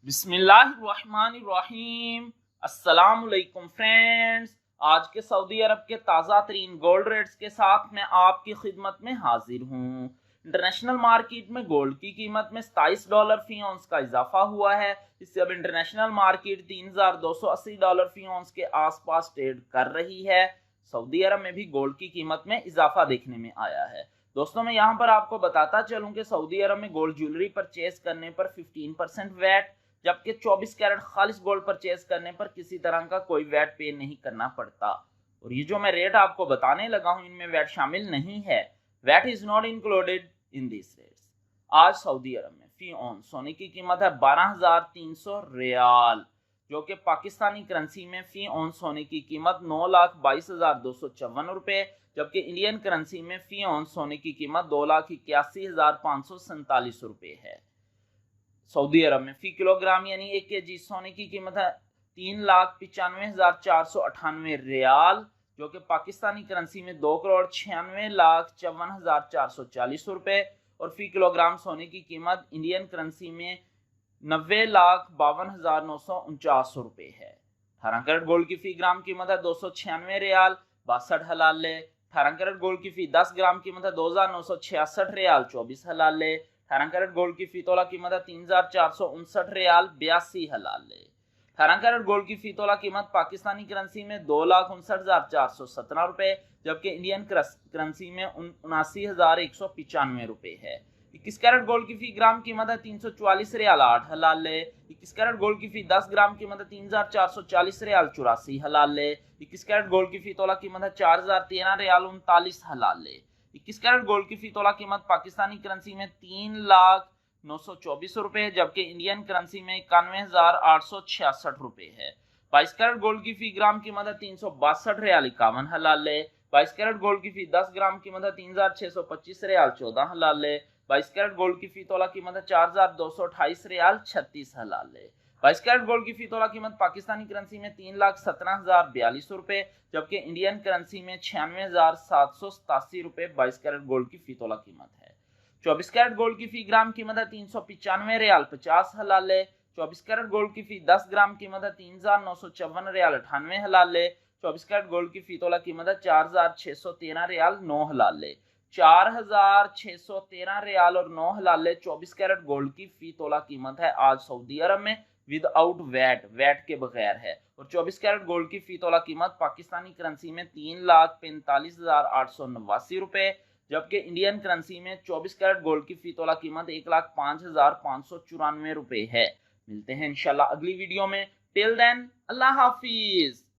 बिस्मिल्लाहिर्रहमानिर्रहीम। अस्सलामुअलैकुम फ्रेंड्स, आज के सऊदी अरब के ताज़ा तरीन गोल्ड रेट्स के साथ मैं आपकी खिदमत में हाजिर हूँ। इंटरनेशनल मार्केट में गोल्ड की कीमत में $27 फी औंस का इजाफा हुआ है। इससे अब इंटरनेशनल मार्केट $3280 फी औंस के आसपास ट्रेड कर रही है। सऊदी अरब में भी गोल्ड की कीमत में इजाफा देखने में आया है। दोस्तों, मैं यहाँ पर आपको बताता चलूँ कि सऊदी अरब में गोल्ड ज्वेलरी परचेज करने पर 15% वैट, जबकि 24 कैरेट खालिस गोल्ड परचेज करने पर किसी तरह का कोई वैट पे नहीं करना पड़ता। और ये जो मैं रेट आपको बताने लगा हूँ, इनमें वैट शामिल नहीं है। VAT is not included in this rates. आज सऊदी अरब में फी औंस सोने की कीमत है 12,300 रियाल, जो कि पाकिस्तानी करेंसी में फी औंस सोने की कीमत 9,22,254 रुपये, जबकि इंडियन करेंसी में फी औंस सोने की कीमत 2,81,547 रुपये है। सऊदी अरब में फी किलोग्राम यानी 1 kg सोने की कीमत है 3,95,498 रियाल, जो कि पाकिस्तानी करेंसी में 2,96,54,440 रुपये, और फी किलोग्राम सोने की कीमत इंडियन करेंसी में 90,52,949 रुपये है। 18 कैरेट गोल्ड की फी ग्राम कीमत है 296 रियाल 62 हलाले। 18 कैरेट गोल्ड की फी 10 ग्राम कीमत है 2,966 रियाल 24 हलाले। 18 कैरेट गोल्ड की फी तोला कीमत है 3,459 रियाल 82 हलाले। 18 कैरेट गोल्ड की फी तोला कीमत पाकिस्तानी करेंसी में 2,59,417 रुपये, जबकि इंडियन करेंसी में 79,195 रुपये है। 21 कैरेट गोल्ड की फी ग्राम कीमत है 344 रियाल 8 हलाले। 21 कैरेट गोल्ड की फी 10 ग्राम कीमत है 3,440 रियाल 84 हलाले। 21 कैरेट गोल्ड की फी तोला कीमत है 4,013 रियाल 39 हलाले। 21 कैरेट गोल्ड की फी तोला कीमत पाकिस्तानी करेंसी में 3,924 रुपये, जबकि इंडियन करेंसी में 91,866 रुपये है। 22 कैरेट गोल्ड की फी ग्राम कीमत है 362 रियाल 51 हलाले। 22 कैरेट गोल्ड की फी 10 ग्राम कीमत है 3,625 रियाल 14 हलाले। 22 कैरेट गोल्ड की फी तोला कीमत है 4,228 रियाल 36 हलाले। 22 कैरेट गोल्ड की फी तोला कीमत पाकिस्तानी करेंसी में 3,17,042 रुपये, जबकि इंडियन करेंसी में 96,787 रुपये 22 कैरेट गोल्ड की फी तोला कीमत है। 24 कैरेट गोल्ड की फी ग्राम कीमत है 395 रियाल 50 हलाले। 24 कैरेट गोल्ड की फी 10 ग्राम कीमत है 3,954 रियाल 98 हलाले। 24 कैरेट गोल्ड की फी तोला कीमत है 4,613 रियाल 9 हलाले। 4,613 रियाल और 9 हलाले 24 कैरेट गोल्ड की फी तोला कीमत है आज सऊदी अरब में विदाउट वैट के बगैर है। और 24 कैरेट गोल्ड की फी तोला कीमत पाकिस्तानी करेंसी में 3,45,889 रुपये, जबकि इंडियन करेंसी में 24 कैरेट गोल्ड की फी तोला कीमत 1,05,594 रुपये है। मिलते हैं इंशाल्लाह अगली वीडियो में। टिल देन, अल्लाह हाफिज।